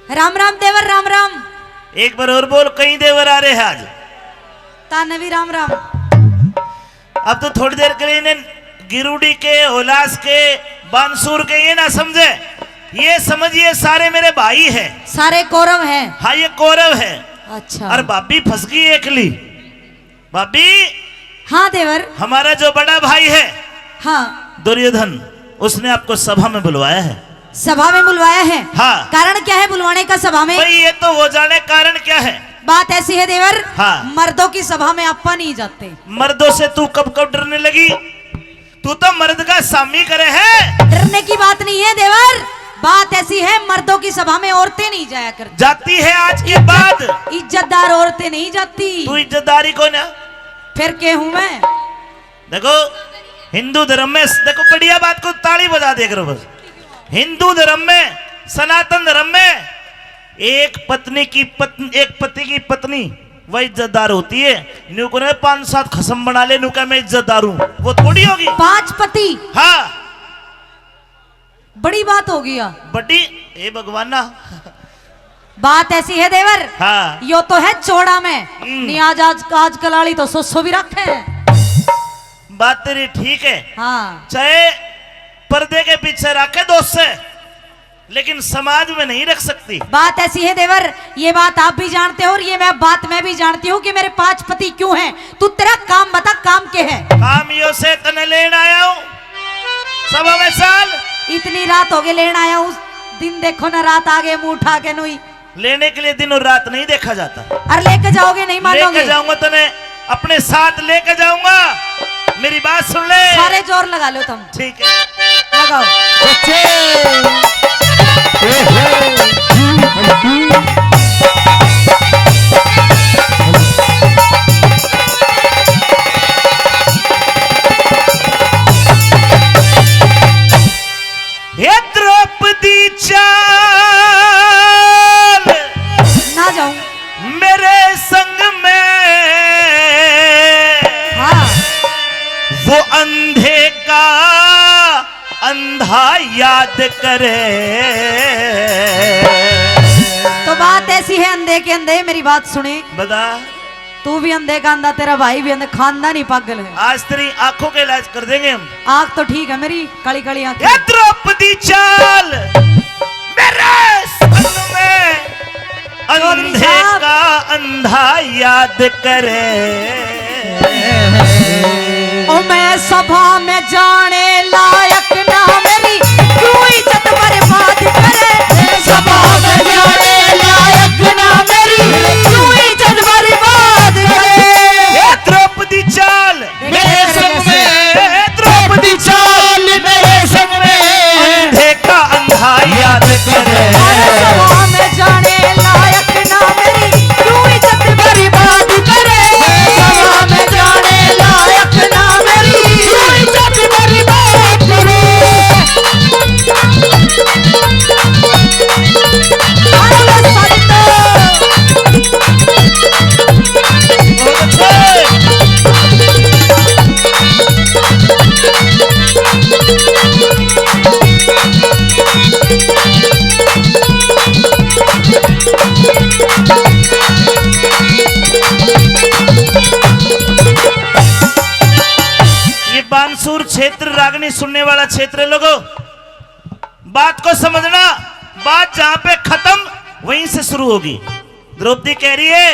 राम राम देवर राम राम। एक बार और बोल, कई देवर आ रहे हैं आज। तानवी राम राम। अब तो थोड़ी देर के लिए इन्हें गिरुडी के, उलास के, बांसुर के ये ना समझे, ये समझिए सारे मेरे भाई हैं। सारे कौरव हैं। हाँ ये कौरव है। अच्छा। और भाभी फंस गई एकली। भाभी हाँ देवर। हमारा जो बड़ा भाई है हाँ दुर्योधन, उसने आपको सभा में बुलवाया है। सभा में बुलवाया है? हाँ। कारण क्या है बुलवाने का सभा में? भाई ये तो वो जाने कारण क्या है। बात ऐसी है देवर, हाँ। मर्दों की सभा में आपा नहीं जाते। मर्दों से तू कब कब डरने लगी? तू तो मर्द का सामी करे है। डरने की बात नहीं है देवर, बात ऐसी है मर्दों की सभा में औरतें नहीं जाया करती। जाती है आज के बाद। इज्जतदार औरतें नहीं जाती। तू इज्जतदारी को ना, फिर क्या हूं मैं? देखो हिंदू धर्म में, देखो बढ़िया बात को ताली बजा देख रहे हो बस। हिंदू धर्म में, सनातन धर्म में एक पति की पत्नी वह इज्जतदार होती है। न्यू को 5-7 खसम बना ले, न्यू का मैं इज्जतदार हूं, वो थोड़ी होगी। 5 पति? हाँ बड़ी बात हो गई। बड़ी ए भगवान ना। बात ऐसी है देवर, हाँ। यो तो है चौड़ा में नहीं, आज कलाली तो 100 भी रखे हैं। बात तेरी ठीक है। हाँ। चाहे पर्दे के पीछे रखे दोस्त से, लेकिन समाज में नहीं रख सकती। बात ऐसी है देवर, ये बात आप भी जानते हो और ये बात मैं भी जानती हूँ कि मेरे 5 पति क्यों हैं। तू तेरा काम बता, काम क्या है? काम यो से तने लेने आया हूँ सभा में साल। इतनी रात हो गई लेने आया हूँ, दिन देखो ना, रात आगे मुंह उठा के नुई। लेने के लिए दिन और रात नहीं देखा जाता। अरे लेके जाओगे? नहीं मानोगे? लेके जाऊंगा तने, अपने साथ लेके जाऊंगा। मेरी बात सुन ले। सारे जोर लगा लो तुम। ठीक है लगाओ। ये द्रौपदी चाल ना जाऊं मेरे संग में। हाँ। वो अंधे का अंधा याद करे। तो बात ऐसी है, अंधे के अंधे, मेरी बात सुने। बता। तू भी अंधे का अंधा, तेरा भाई भी अंधे, खानदान ही पागल है। आज तेरी आंखों का इलाज कर देंगे हम। आंख तो ठीक है मेरी, काली काली आंखें। ये द्रौपदी चाल मेरे संग में अंधे का अंधा याद करे। ओ मैं सभा में जाने लायक ना मेरी, क्यों इज्जत बर्बाद करे। सभा में जाने लायक ना मेरी, क्यों इज्जत बर्बाद करे। ये द्रौपदी चाल मेरे संग में, द्रौपदी चाल मेरे संग में अंधे का अंधा याद करे। सभा में जाने लायक ना मेरी, क्यों इज्जत बर्बाद करे। सभा में जाने लायक ना मेरी, क्यों इज्जत बर्बाद करे। ये बांसुर क्षेत्र रागनी सुनने वाला क्षेत्र है। लोगों बात को समझना, बात जहां पे खत्म वहीं से शुरू होगी। द्रौपदी कह रही है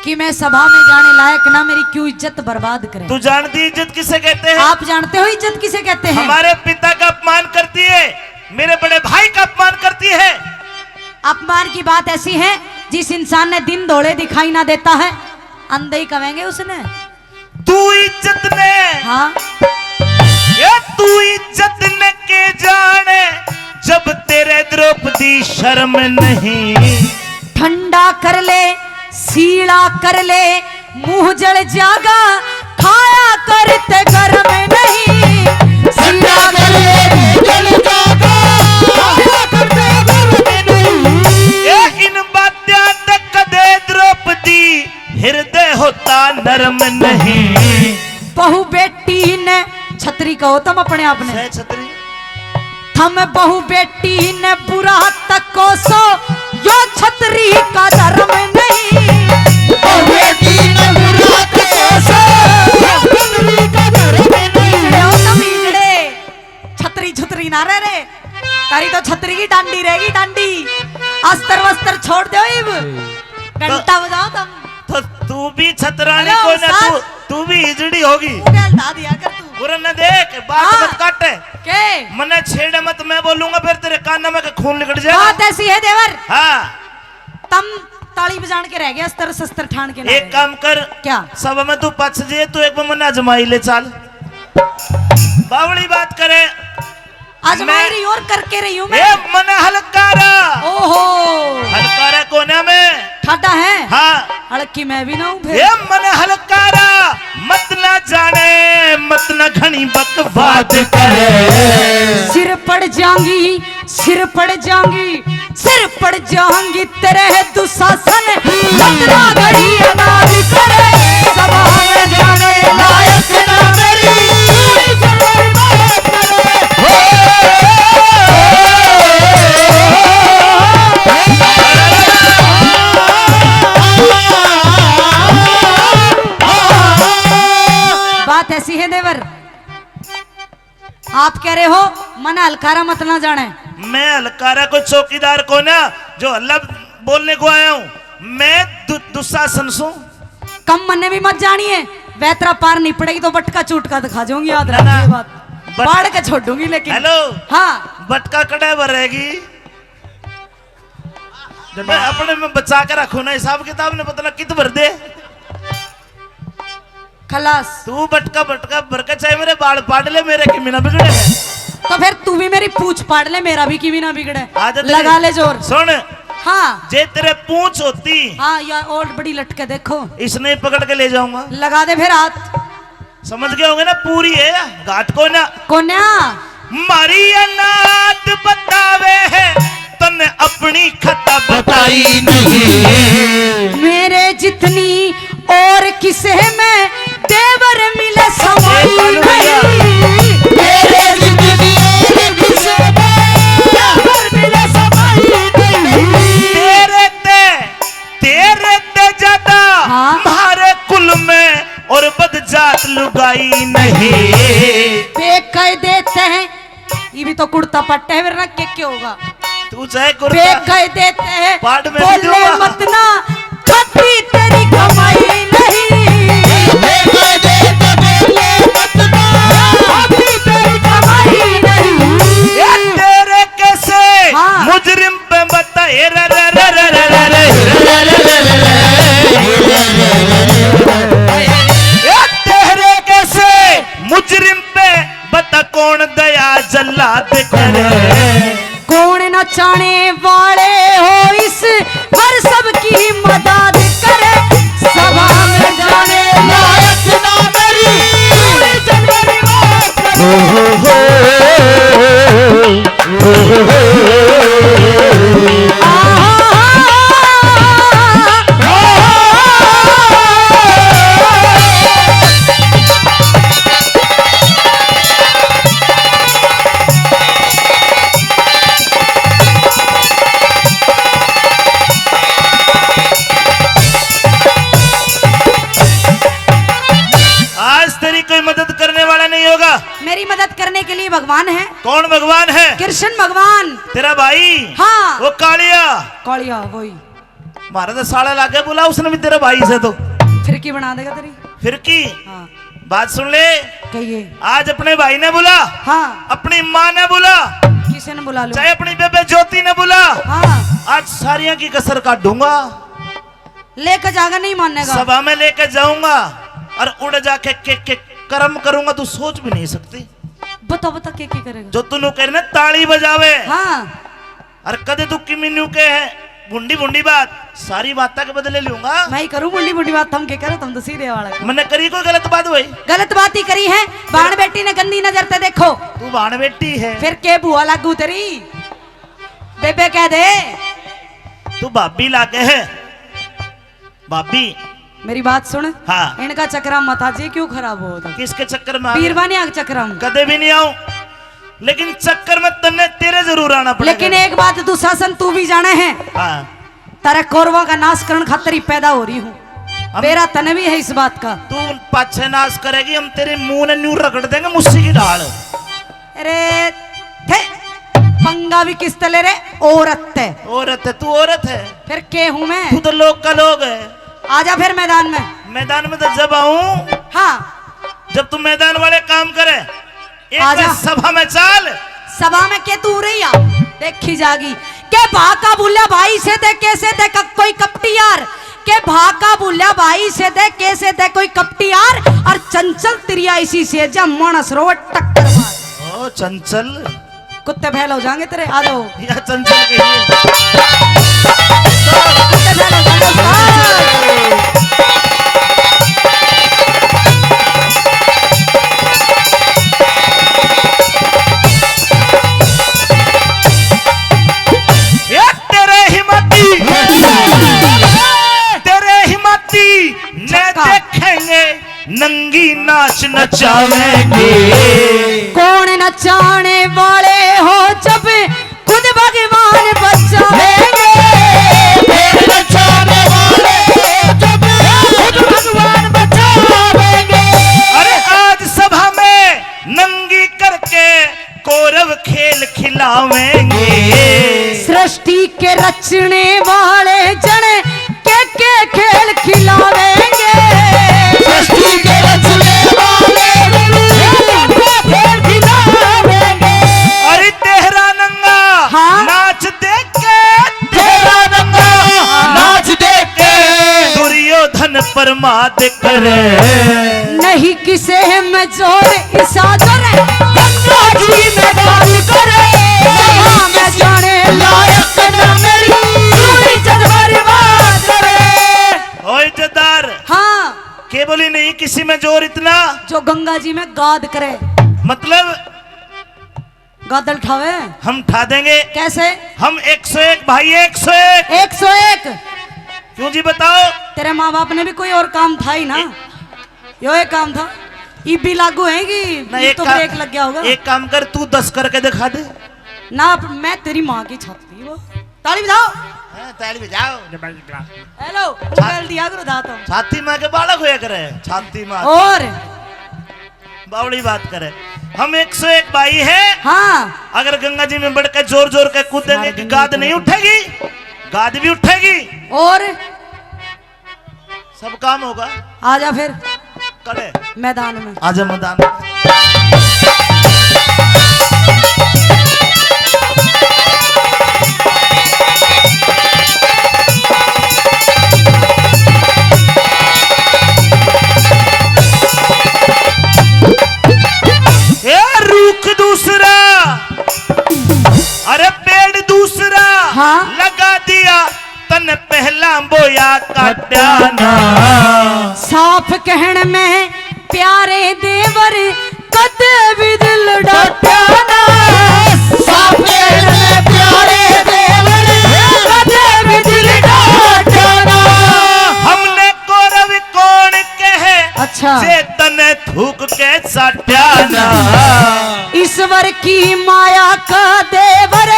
कि मैं सभा में जाने लायक ना मेरी, क्यों इज्जत बर्बाद करे। तू जानती इज्जत किसे कहते हैं? आप जानते हो इज्जत किसे कहते हैं? हमारे पिता का अपमान करती है, मेरे बड़े भाई का अपमान करती है। अपमान की बात ऐसी है, जिस इंसान ने दिन दौड़े दिखाई ना देता है, अंधे ही कहेंगे उसने। तू इज्जत ने, हाँ। ये तू इज्जत ने के जाने, जब तेरे द्रौपदी शर्म नहीं। ठंडा कर ले, सीला कर ले, मुंह जल जागा, खाया करते गर्म नहीं। सीला कर ले, जल जागा, खाया करते गर्म नहीं। इन बात्या तक कदे द्रौपदी हृदय होता नरम नहीं। बहू बेटी ने छतरी कहो तुम अपने आप ने। छतरी थम बहु बेटी ने बुरा तको सो यो छतरी का धर्म नहीं। बहु बेटी ने बुरा तको सो यो छतरी का धर्म नहीं। ओ तुम इजड़े छतरी छतरी ना रह रे, तारी तो छतरी की डांडी रहेगी डांडी। अस्तर वस्त्र छोड़ दो इब, घंटा बजाओ तुम। तो तू भी छतरानी हेलो, को ना, सास। तू भी हिजड़ी होगी। तू क्या हटा दिया कर तू। बुरा न देख, बात हाँ। मत काट, के मने छेड़ मत, मैं बोलूंगा फिर तेरे कान में का खून निकल जाएगा। बात ऐसी है देवर, हाँ, तम ताली बजान के रह गया, अस्तर शस्त्र ठान के ना एक रह काम कर, क्या? सब में तू पछ जे, तू एक बार मने अजमाई ले चाल। बावड़ी बात करे, आजमाई मैं- रही और करके रही हूँ मैं। ए मने हलकारा, ओहो हलकारा कोने में, ठाडा है। हाँ, हड़की मैं भी ना हूँ फिर। ए मने हलकारा, मत ना जाने, मत ना घनी बकवाद करे। सिर पड़ जाऊंगी, सिर पड़ जाऊंगी, सिर पड़ जाऊंगी तेरे दुशासन, लतना घड़ी अनाज करे। सभा में जाने लायक ना मेरी, बात ऐसी है देवर, आप कह रहे हो मना हलकारा मत ना जाने। मैं हलकारा को चौकीदार को ना, जो अल्लाह बोलने को आया हूँ, मैं दुशासन सू। कम मन्ने भी मत जानिए, वैतरा पार नहीं पड़ेगी तो बटका चूटका दिखा जाऊंगी, याद ना, रखिए ना। ये बात। बाढ़ के छोड़ दूंगी लेकिन। हेलो, हाँ बटका कड़े पर रहेगी, मैं अपने में बचा के रखू ना, हिसाब किताब ने पता कित भर दे। खलास। तू बटका बटका भर के चाहे मेरे बाल पाट ले, मेरे की बिना बिगड़े हैं। तो फिर तू भी मेरी पूछ पाड़ ले, मेरा भी की भी ना बिगड़े। आदत लगा ले जोर। सुन, हाँ जे तेरे पूंछ होती, हाँ यार, और बड़ी लटके देखो, इसने पकड़ के ले जाऊंगा। लगा दे फिर हाथ। समझ गए होंगे ना, पूरी है घाट को ना। कोन्या मारी अनाथ बतावे है, तने अपनी खता बताई बताई नहीं। मेरे जितनी और किसे में देवर मिले समाई नहीं। मेरे जिंदगी और किसे में देवर मिले समाई नहीं। तेरे ते ज्यादा हाँ? हमारे कुल में और बदजात लुगाई नहीं। फेंक कर देते हैं, ये भी तो कुर्ता पट्टा है, वरना क्या होगा। तू चाहे फेंक कुर्ता कर देते हैं, पाट में भी बोले दूंगा। मत ना, खट्टी तेरी कमाई नहीं। देखा दे तो बोले मत ना, अभी तेरी कमाई नहीं। ये तेरे कैसे हाँ। मुजरिम पे बता रे रे रे रे रे रे रे। ये तेरे कैसे मुजरिम पे बता कौन दया जल्लाद करे। कौन न चाहने वाले हो इस पर सबकी मदद करे। सभा में जाने लायक ना मेरी पूरी जनवरी बात करे। आज तेरी कोई मदद करने वाला नहीं होगा। मेरी मदद करने के लिए भगवान है, कौन भगवान है? कृष्ण भगवान। तेरा भाई। हाँ वो कालिया कालिया वही, मारा तो साला लागे बोला उसने भी तेरे भाई से। तो फिर की बना देगा तेरी। फिर की हाँ बात सुन ले, कहिए। आज अपने भाई ने बोला, हाँ अपनी माँ ने बोला, किसे ने बुला लो। चाहे अपनी बेबे ज्योति ने बोला, हाँ आज सारियां की कसर काटूंगा, लेकर जागा, नहीं मानेगा। सभा में लेकर जाऊंगा और उड़ जाके के कर्म करूंगा, तू सोच भी नहीं सकती। बता बता क्या करेगा। जो तू कह रहे ताली बजावे हाँ और कदे तू किमिन्यू के है बुंडी बुंडी बात, सारी बात के बदले लूंगा। मैं ही करूँ बुढ़ी बुढ़ी बात, हम क्या करो, तुम तो सीधे वाला। मैंने करी कोई गलत बात हुई? गलत बात ही करी है, बाण बेटी ने गंदी नजर से देखो। तू बाण बेटी है, फिर के बुआ लागू तेरी, बेबे कह दे। तू भाभी लागे है, भाभी। मेरी बात सुन। हाँ। इनका चक्रा मत आज, ये क्यों खराब होता। किसके चक्कर में आ गया? बीरवानी आग चक्रा हूँ। कदे भी नहीं आऊं। लेकिन चक्कर में तन्ने तेरे जरूर आना पड़ेगा। लेकिन एक बात दुशासन तू भी जाने है, हाँ तारा कौरवा का नाश करने खातिर ही पैदा हो रही हूँ। हम- मेरा तन भी है इस बात का। तू पाछे नाश करेगी, हम तेरे मुंह ने न्यू रगड़ देंगे मुस्सी की ढाल। अरे थे पंगा भी किस तले रे, औरत है। औरत है तू, औरत है फिर के हूँ मैं? तू तो लोग का लोग है। आजा फिर मैदान में। मैदान में तो जब आऊं हाँ जब तू मैदान वाले काम करे। एक आजा। बार सभा में चाल। सभा में के तू रही आ देखी जागी के भाका बुल्ला भाई से दे कैसे दे कोई कपटी यार, के भाका बुल्ला भाई से दे कैसे दे कोई कपटी यार, और चंचल तिरिया इसी से जब मानस रो टक्कर मार। ओ चंचल, कुत्ते फैल हो जाएंगे तेरे, आ जाओ या चंचल कहिए। कुत्ते फैल हो जाएंगे उस्ताद। देखेंगे नंगी नाच नचावेंगे। कौन नचाने वाले हो जब खुद भगवान बचावेंगे। नचाने वाले जब खुद भगवान बचावेंगे। अरे आज सभा में नंगी करके कौरव खेल खिलावेंगे। सृष्टि के रचने वाले जन के खेल खिलावेंगे। सृष्टि के रचने वाले खेल खिलावेंगे। अरे तेरा नंगा हाँ? नाच देख के, तेरा नंगा नाच देख के दुर्योधन प्रमाद करे। नहीं किसे में जोर इसा जोर गंगा जी में गाल करे। सभा में जाने लायक न मेरी पूरी जग बर्बाद करे। ओ इज्जतदार, हाँ के बोली नहीं किसी में जोर इतना, जो गंगा जी में गाद करे, मतलब गादल ठावे। हम ठा देंगे। कैसे? हम 101 भाई 101। 101। क्यों जी बताओ? तेरे माँ बाप ने भी कोई और काम था ही ना, यो एक काम था। ये भी लागू है कि ना ये तो ब्रेक लग गया होगा। एक काम कर, तू 10 करके दिखा दे। ना मैं तेरी माँ की छाती वो ताली बजाओ। ताली बजाओ। हेलो मोबाइल दिया करो दाता। छाती माँ के बालक होया करे, छाती माँ और बावड़ी बात करे। हम 101 भाई है। हाँ अगर गंगा जी में बढ़ के जोर जोर के कूदेंगे कि गाद नहीं उठेगी? गाद भी उठेगी, और सब काम होगा। आजा फिर करे मैदान में। आजा मैदान में। रुख दूसरा, अरे पेड़ दूसरा, हाँ? लगा दिया तन पहला बोया काटाना। साफ कहने में प्यारे देवर कद भी दिल डटाना। साफ कहने में प्यारे देवर कद भी दिल डटाना। हमने कौरव कौन कहे, अच्छा चेतन थूक के साट्याना। ईश्वर की माया का देवर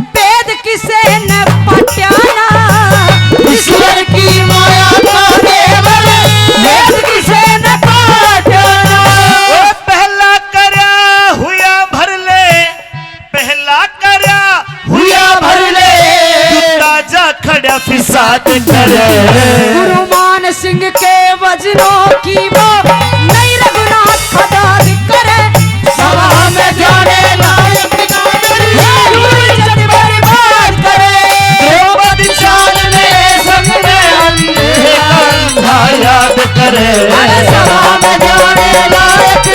वेद किसे न पटाना। ईश्वर की माया का देवर वेद किसे न पटाना। ओ पहला करया हुआ भर ले, पहला करया हुआ भर ले। ताजा खड़ा फिसाद करे। गुरु मान सिंह के वजनों की वो नई रघुनाथ खदाद करे। सभा में जाने लायक जग बर्बाद करे। द्रौपदी सामने संग में अंधे अंधा याद करे। सभा में जाने लायक